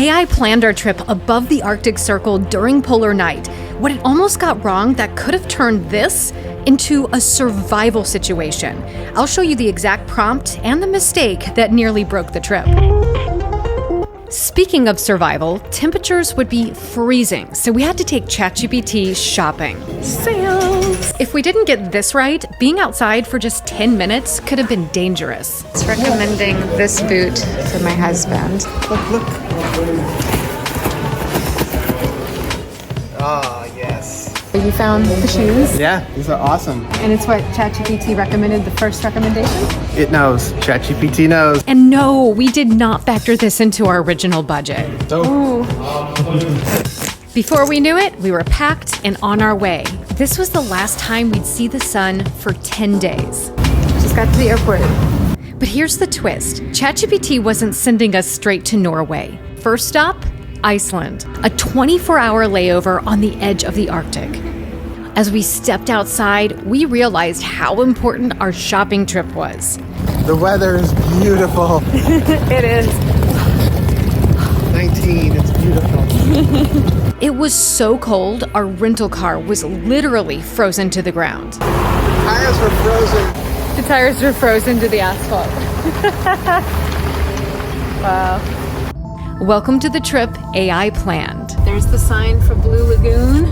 AI planned our trip above the Arctic Circle during polar night. What it almost got wrong that could have turned this into a survival situation. I'll show you the exact prompt and the mistake that nearly broke the trip. Speaking of survival, temperatures would be freezing, so we had to take ChatGPT shopping. Sales! If we didn't get this right, being outside for just 10 minutes could have been dangerous. It's recommending this boot for my husband. Look. Ah, yes. You found the shoes? Yeah, these are awesome. And it's what ChatGPT recommended, the first recommendation? It knows. ChatGPT knows. And no, we did not factor this into our original budget. Before we knew it, we were packed and on our way. This was the last time we'd see the sun for 10 days. Just got to the airport. But here's the twist. ChatGPT wasn't sending us straight to Norway. First stop, Iceland, a 24-hour layover on the edge of the Arctic. As we stepped outside, we realized how important our shopping trip was. The weather is beautiful. It is. 19, it's beautiful. It was so cold, our rental car was literally frozen to the ground. Tires were frozen. The tires were frozen to the asphalt. Wow. Welcome to the trip AI planned. There's the sign for Blue Lagoon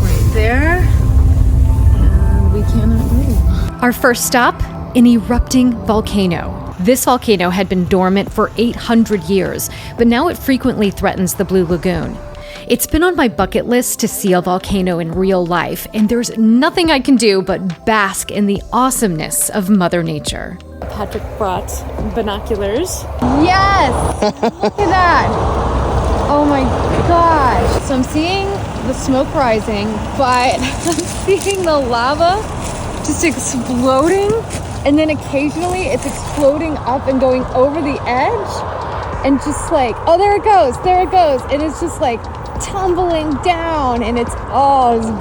right there. And we cannot move. Our first stop, an erupting volcano. This volcano had been dormant for 800 years, but now it frequently threatens the Blue Lagoon. It's been on my bucket list to see a volcano in real life, and there's nothing I can do but bask in the awesomeness of Mother Nature. Patrick brought binoculars. Yes! Look at that! Oh my gosh! So I'm seeing the smoke rising, but I'm seeing the lava just exploding, and then occasionally it's exploding up and going over the edge, and just like, oh, there it goes, and it's just like tumbling down, and it's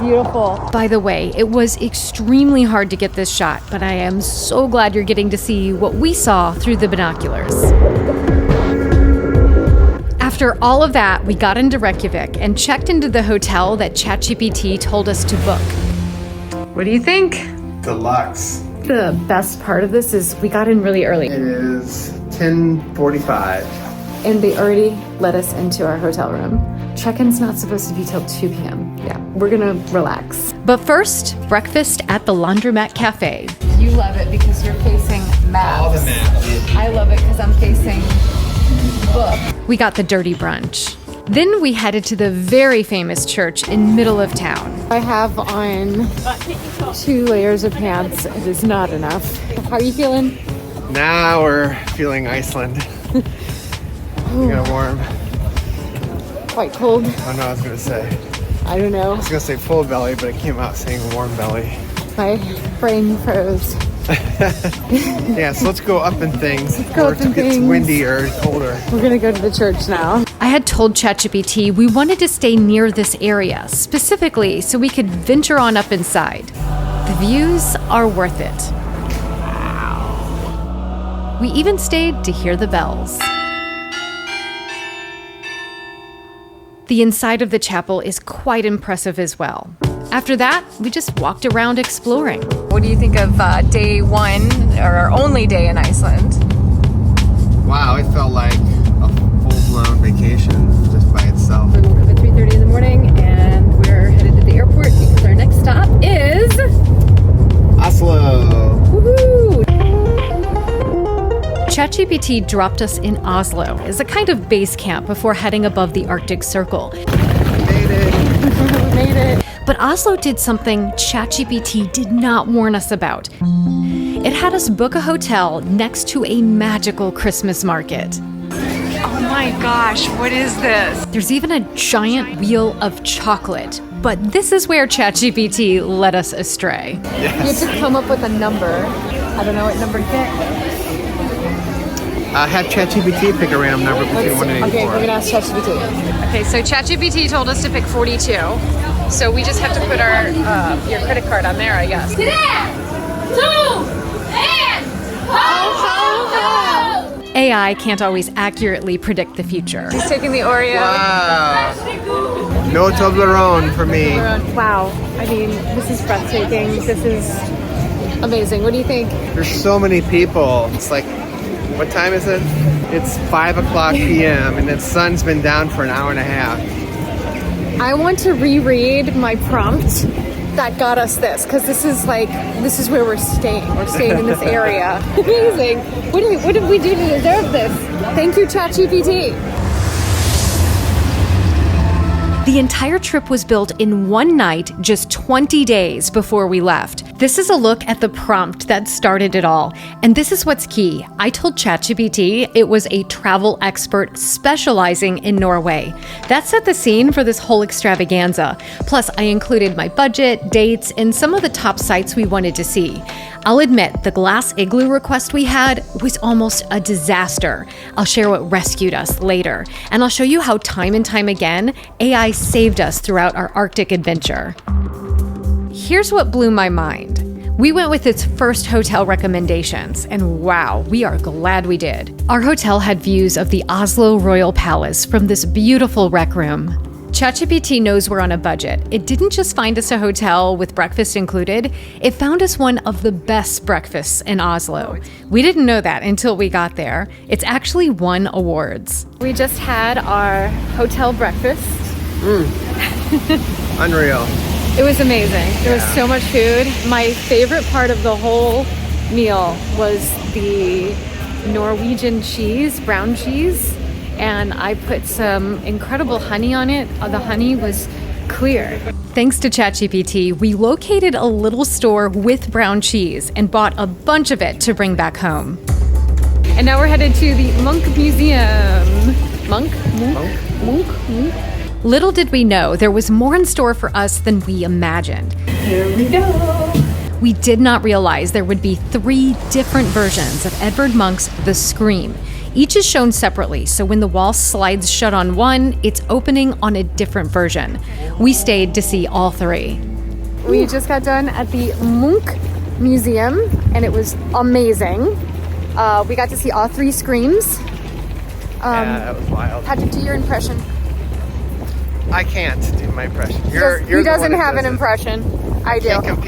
beautiful. By the way, it was extremely hard to get this shot, but I am so glad you're getting to see what we saw through the binoculars. After all of that, we got into Reykjavik and checked into the hotel that ChatGPT told us to book. What do you think? Deluxe. The best part of this is we got in really early. It is 10:45. And they already let us into our hotel room. Check-in's not supposed to be till 2 p.m. Yeah, we're gonna relax. But first, breakfast at the Laundromat Cafe. You love it because you're facing maps. All the maps. I love it because I'm facing book. We got the dirty brunch. Then we headed to the very famous church in middle of town. I have on 2 layers of pants. It is not enough. How are you feeling? Now we're feeling Iceland. Kind of warm. Quite cold. I don't know what I was going to say. I don't know. I was going to say full belly, but it came out saying warm belly. My brain froze. Yeah, so let's go up in things. Let's go up in things. It's windier and colder. We're going to go to the church now. I had told ChatGPT we wanted to stay near this area, specifically so we could venture on up inside. The views are worth it. Wow. We even stayed to hear the bells. The inside of the chapel is quite impressive as well. After that, we just walked around exploring. What do you think of day 1, or our only day in Iceland? Wow, it felt like a full-blown vacation just by itself. We woke up at 3:30 in the morning and we're headed to the airport because our next stop is Oslo. Woohoo! ChatGPT dropped us in Oslo as a kind of base camp before heading above the Arctic Circle. We made it. we made it. But Oslo did something ChatGPT did not warn us about. It had us book a hotel next to a magical Christmas market. Oh my gosh, what is this? There's even a giant wheel of chocolate. But this is where ChatGPT led us astray. Yes. You have to come up with a number. I don't know what number to pick. Have ChatGPT pick a random number between 1 and 84. Okay, we're gonna ask ChatGPT. Okay, so ChatGPT told us to pick 42. So we just have to put our your credit card on there, I guess. 3, 2, 1, ho, ho, ho! AI can't always accurately predict the future. He's taking the Oreo. Wow. No Toblerone for me. Wow. I mean, this is breathtaking. This is amazing. What do you think? There's so many people. It's like, what time is it? It's 5 o'clock p.m. and the sun's been down for an hour and a half. I want to reread my prompt that got us this, because this is where we're staying. We're staying in this area. Amazing. What did we do to deserve this? Thank you, ChatGPT. The entire trip was built in one night, just 20 days before we left. This is a look at the prompt that started it all. And this is what's key. I told ChatGPT it was a travel expert specializing in Norway. That set the scene for this whole extravaganza. Plus, I included my budget, dates, and some of the top sites we wanted to see. I'll admit, the glass igloo request we had was almost a disaster. I'll share what rescued us later. And I'll show you how time and time again, AI saved us throughout our Arctic adventure. Here's what blew my mind. We went with its first hotel recommendations, and wow, we are glad we did. Our hotel had views of the Oslo Royal Palace from this beautiful rec room. ChatGPT knows we're on a budget. It didn't just find us a hotel with breakfast included, it found us one of the best breakfasts in Oslo. We didn't know that until we got there. It's actually won awards. We just had our hotel breakfast. Unreal. It was amazing. There was so much food. My favorite part of the whole meal was the Norwegian cheese, brown cheese, and I put some incredible honey on it. The honey was clear. Thanks to ChatGPT, we located a little store with brown cheese and bought a bunch of it to bring back home. And now we're headed to the Munch Museum. Munch? Little did we know there was more in store for us than we imagined. Here we go. We did not realize there would be 3 different versions of Edvard Munch's The Scream. Each is shown separately, so when the wall slides shut on one, it's opening on a different version. We stayed to see all 3. We just got done at the Munch Museum, and it was amazing. We got to see all 3 screams. Yeah, that was wild. Patrick, do your impression. I can't do my impression. He doesn't have an impression. I do. Can't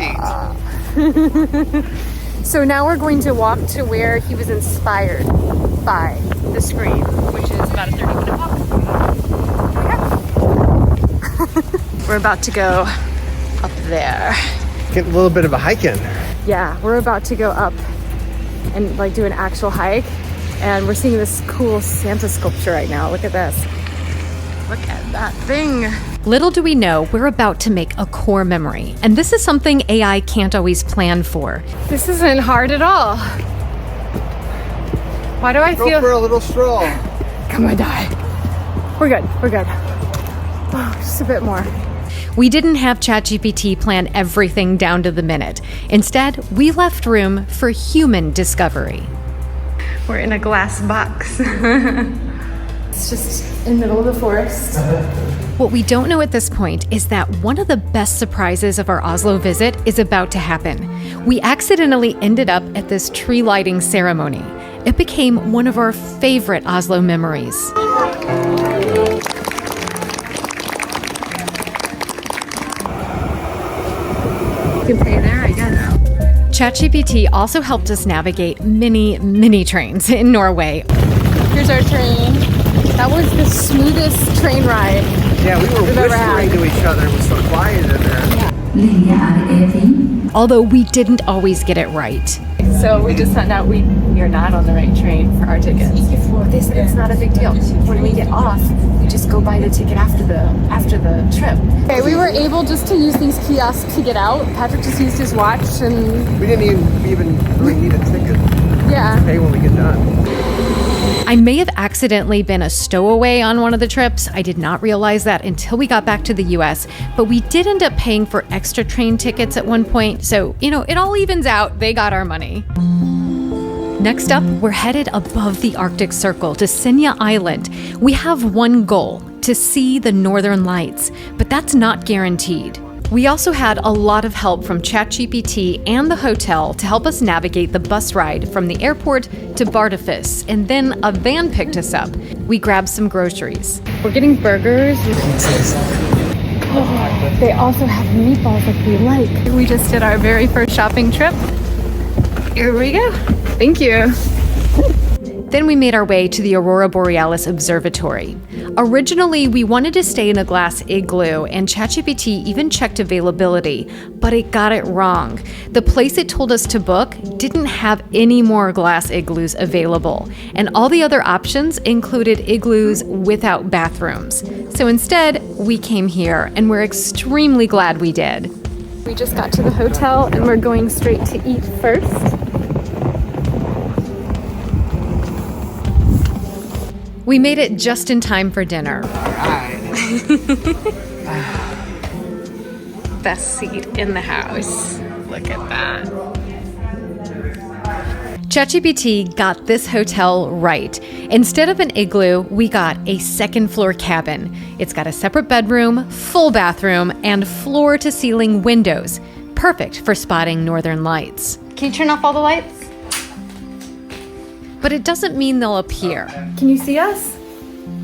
compete. So now we're going to walk to where he was inspired by The Scream, which is about a 30-minute walk. We're about to go up there. Get a little bit of a hike in. Yeah, we're about to go up and do an actual hike. And we're seeing this cool Santa sculpture right now. Look at this. Look at that thing. Little do we know, we're about to make a core memory. And this is something AI can't always plan for. This isn't hard at all. Why do I Go feel... for a little stroll. Come on, die. We're good. Oh, just a bit more. We didn't have ChatGPT plan everything down to the minute. Instead, we left room for human discovery. We're in a glass box. It's just in the middle of the forest. What we don't know at this point is that one of the best surprises of our Oslo visit is about to happen. We accidentally ended up at this tree lighting ceremony. It became one of our favorite Oslo memories. You can pay there, I guess. ChatGPT also helped us navigate many trains in Norway. Here's our train. That was the smoothest train ride. Yeah, we were whispering to each other. It was so quiet in there. Although we didn't always get it right. So we just found out we are not on the right train for our tickets. It's not a big deal. When we get off, we just go buy the ticket after the trip. Okay, we were able just to use these kiosks to get out. Patrick just used his watch and... We didn't even really need a ticket. Yeah. Pay when we get done. I may have accidentally been a stowaway on one of the trips. I did not realize that until we got back to the US, but we did end up paying for extra train tickets at one point. So, it all evens out. They got our money. Next up, we're headed above the Arctic Circle to Senya Island. We have one goal, to see the Northern Lights, but that's not guaranteed. We also had a lot of help from ChatGPT and the hotel to help us navigate the bus ride from the airport to Bardufoss, and then a van picked us up. We grabbed some groceries. We're getting burgers. Oh, they also have meatballs like we like. We just did our very first shopping trip. Here we go. Thank you. Then we made our way to the Aurora Borealis Observatory. Originally, we wanted to stay in a glass igloo, and ChatGPT even checked availability, but it got it wrong. The place it told us to book didn't have any more glass igloos available, and all the other options included igloos without bathrooms. So instead, we came here, and we're extremely glad we did. We just got to the hotel, and we're going straight to eat first. We made it just in time for dinner. Best seat in the house. Look at that. ChatGPT got this hotel right. Instead of an igloo, we got a second-floor cabin. It's got a separate bedroom, full bathroom, and floor-to-ceiling windows. Perfect for spotting northern lights. Can you turn off all the lights? But it doesn't mean they'll appear. Can you see us?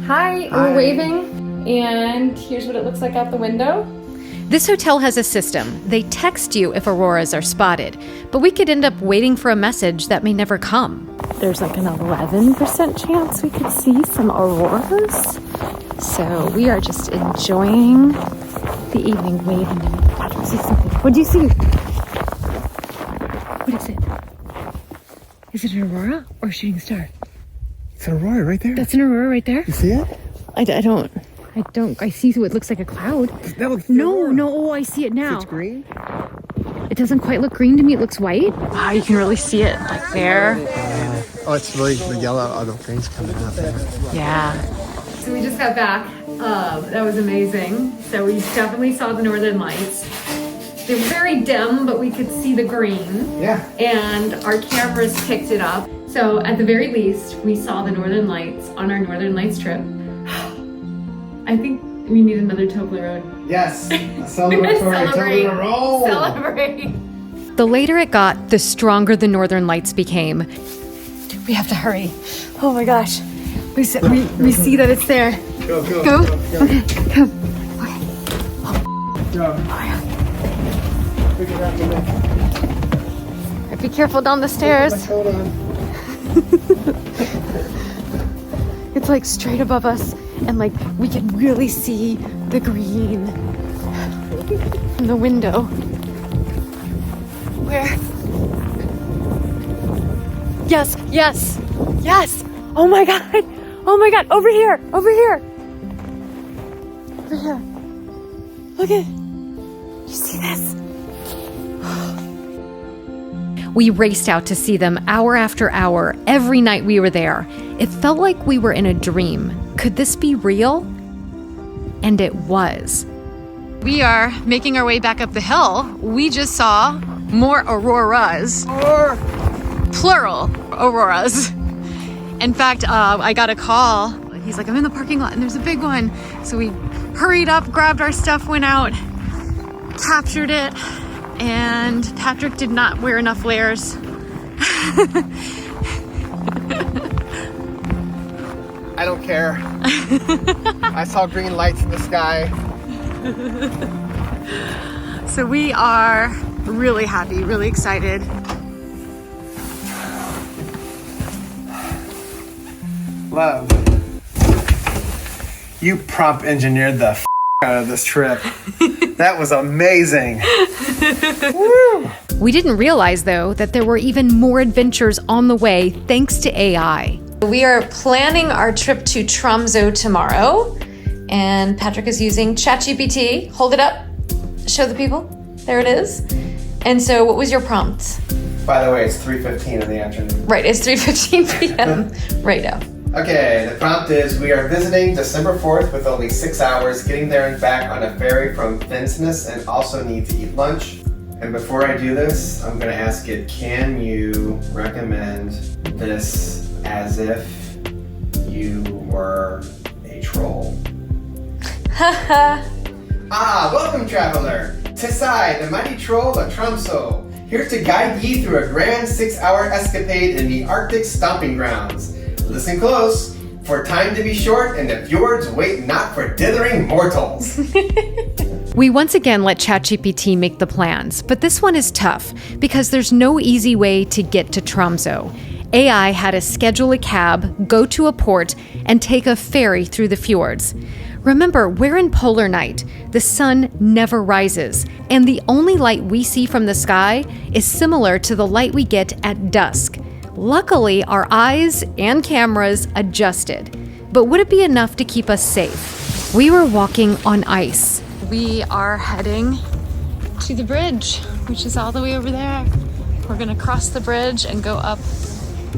Hi, we're waving. And here's what it looks like out the window. This hotel has a system. They text you if auroras are spotted, but we could end up waiting for a message that may never come. There's like an 11% chance we could see some auroras. So we are just enjoying the evening, waiting to Patrick see something. What do you see? What is it? Is it an aurora or a shooting star? It's an Aurora right there. That's an aurora right there? You see it? I don't. I see what looks like a cloud. That looks No, I see it now. It's green? It doesn't quite look green to me, it looks white. Wow, you can really see it like there. Oh, it's really the yellow. Oh, the green's coming out there. Yeah. So we just got back. That was amazing. So we definitely saw the northern lights. They're very dim, but we could see the green. Yeah. And our cameras picked it up. So at the very least, we saw the northern lights on our northern lights trip. I think we need another Toblerone. Yes. A celebratory Toblerone. Celebrate. The later it got, the stronger the northern lights became. We have to hurry. Oh my gosh. We see that it's there. Go. Okay, come. Go. Pick it up and then. Be careful down the stairs. Hold on. It's like straight above us, and like we can really see the green from the window. Where? Yes. Oh my god, over here. Look at, you see this? We raced out to see them hour after hour, every night we were there. It felt like we were in a dream. Could this be real? And it was. We are making our way back up the hill. We just saw more auroras. Plural auroras. In fact, I got a call. He's like, I'm in the parking lot and there's a big one. So we hurried up, grabbed our stuff, went out, captured it. And Patrick did not wear enough layers. I don't care. I saw green lights in the sky. So we are really happy, really excited. Love. You prompt engineered the out of this trip. That was amazing. Woo! We didn't realize, though, that there were even more adventures on the way thanks to AI. We are planning our trip to Tromsø tomorrow, and Patrick is using ChatGPT. Hold it up. Show the people. There it is. And so what was your prompt? By the way, it's 3:15 in the afternoon. Right, it's 3:15 p.m. right now. Okay, the prompt is, we are visiting December 4th with only 6 hours, getting there and back on a ferry from Finnsnes, and also need to eat lunch. And before I do this, I'm going to ask it, can you recommend this as if you were a troll? Welcome traveler! 'Tis I, the mighty troll of Tromsø, here to guide ye through a grand 6-hour escapade in the Arctic stomping grounds. Listen close, for time to be short and the fjords wait not for dithering mortals. We once again let ChatGPT make the plans, but this one is tough because there's no easy way to get to Tromsø. AI had to schedule a cab, go to a port, and take a ferry through the fjords. Remember, we're in polar night. The sun never rises, and the only light we see from the sky is similar to the light we get at dusk. Luckily, our eyes and cameras adjusted. But would it be enough to keep us safe? We were walking on ice. We are heading to the bridge, which is all the way over there. We're gonna cross the bridge and go up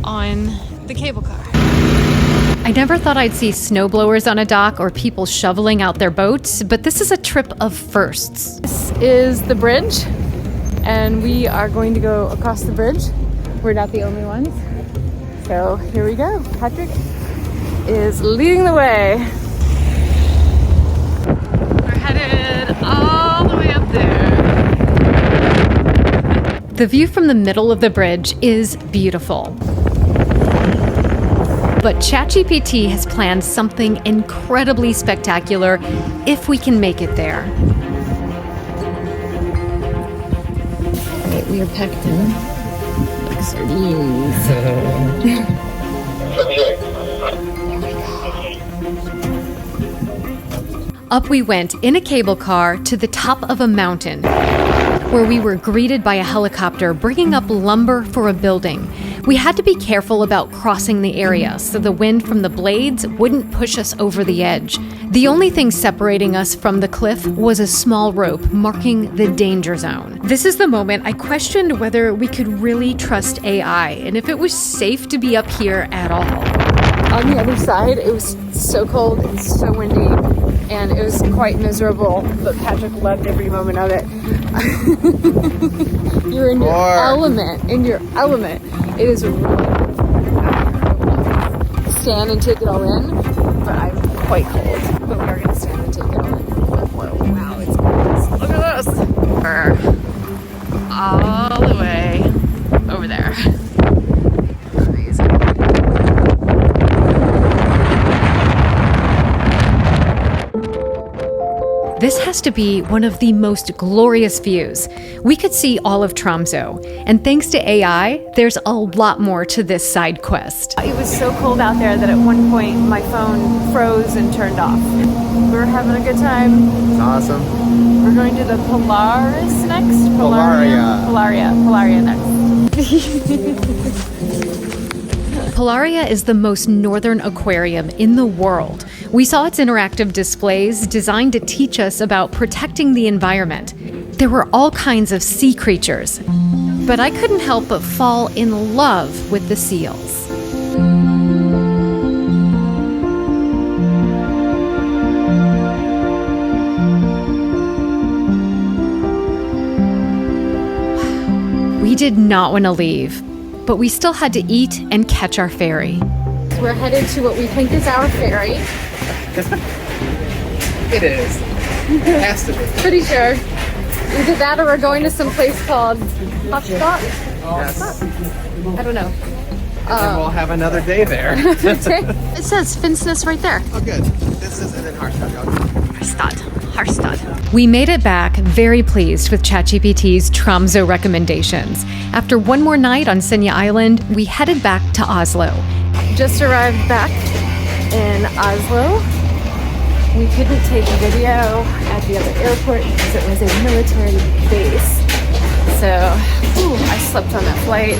on the cable car. I never thought I'd see snowblowers on a dock or people shoveling out their boats, but this is a trip of firsts. This is the bridge, and we are going to go across the bridge. We're not the only ones. So here we go. Patrick is leading the way. We're headed all the way up there. The view from the middle of the bridge is beautiful. But ChatGPT has planned something incredibly spectacular if we can make it there. All right, we are packed in like sardines. Up we went in a cable car to the top of a mountain, where we were greeted by a helicopter bringing up lumber for a building. We had to be careful about crossing the area so the wind from the blades wouldn't push us over the edge. The only thing separating us from the cliff was a small rope marking the danger zone. This is the moment I questioned whether we could really trust AI and if it was safe to be up here at all. On the other side, it was so cold and so windy, and it was quite miserable, but Patrick loved every moment of it. You're in your element, It is really stand and take it all in, but I'm quite cold. But we are going to stand and take it all in. Whoa, wow, it's gorgeous. Look at this. We're all the way over there. Crazy. This has to be one of the most glorious views. We could see all of Tromsø, and thanks to AI, there's a lot more to this side quest. It was so cold out there that at one point my phone froze and turned off. We were having a good time. It's awesome. We're going to the Polaris next? Polaria next. Polaria is the most northern aquarium in the world. We saw its interactive displays designed to teach us about protecting the environment. There were all kinds of sea creatures, but I couldn't help but fall in love with the seals. We did not want to leave, but we still had to eat and catch our ferry. We're headed to what we think is our ferry. It is. It has to be. Pretty sure. Either that or we're going to some place called Hotspot. Yes. I don't know. And we'll have another day there. It says Finnsnes right there. Oh, good. This is in Harstad. We made it back very pleased with ChatGPT's Tromsø recommendations. After one more night on Senya Island, we headed back to Oslo. Just arrived back in Oslo. We couldn't take a video at the other airport because it was a military base. So I slept on that flight.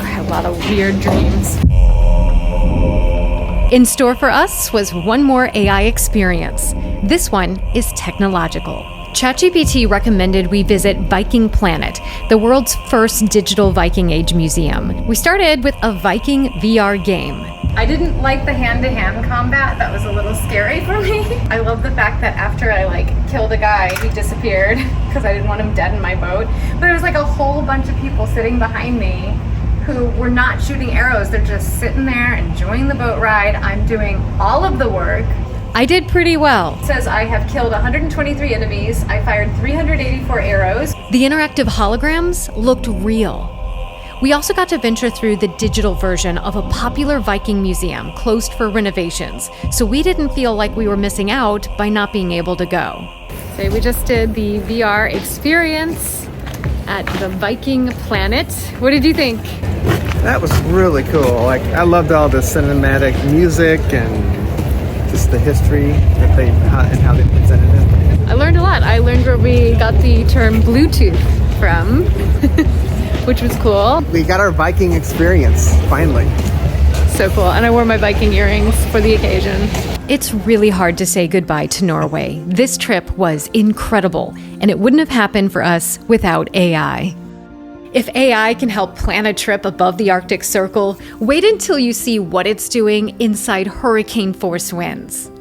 I had a lot of weird dreams. In store for us was one more AI experience. This one is technological. ChatGPT recommended we visit Viking Planet, the world's first digital Viking Age museum. We started with a Viking VR game. I didn't like the hand-to-hand combat. That was a little scary for me. I love the fact that after I killed a guy, he disappeared because I didn't want him dead in my boat. But there was a whole bunch of people sitting behind me who were not shooting arrows. They're just sitting there enjoying the boat ride. I'm doing all of the work. I did pretty well. It says I have killed 123 enemies. I fired 384 arrows. The interactive holograms looked real. We also got to venture through the digital version of a popular Viking museum closed for renovations, so we didn't feel like we were missing out by not being able to go. So we just did the VR experience at the Viking planet. What did you think? That was really cool. Like, I loved all the cinematic music and just the history that and how they presented it. I learned a lot. I learned where we got the term Bluetooth from, which was cool. We got our Viking experience, finally. So cool. And I wore my Viking earrings for the occasion. It's really hard to say goodbye to Norway. This trip was incredible, and it wouldn't have happened for us without AI. If AI can help plan a trip above the Arctic Circle, wait until you see what it's doing inside hurricane-force winds.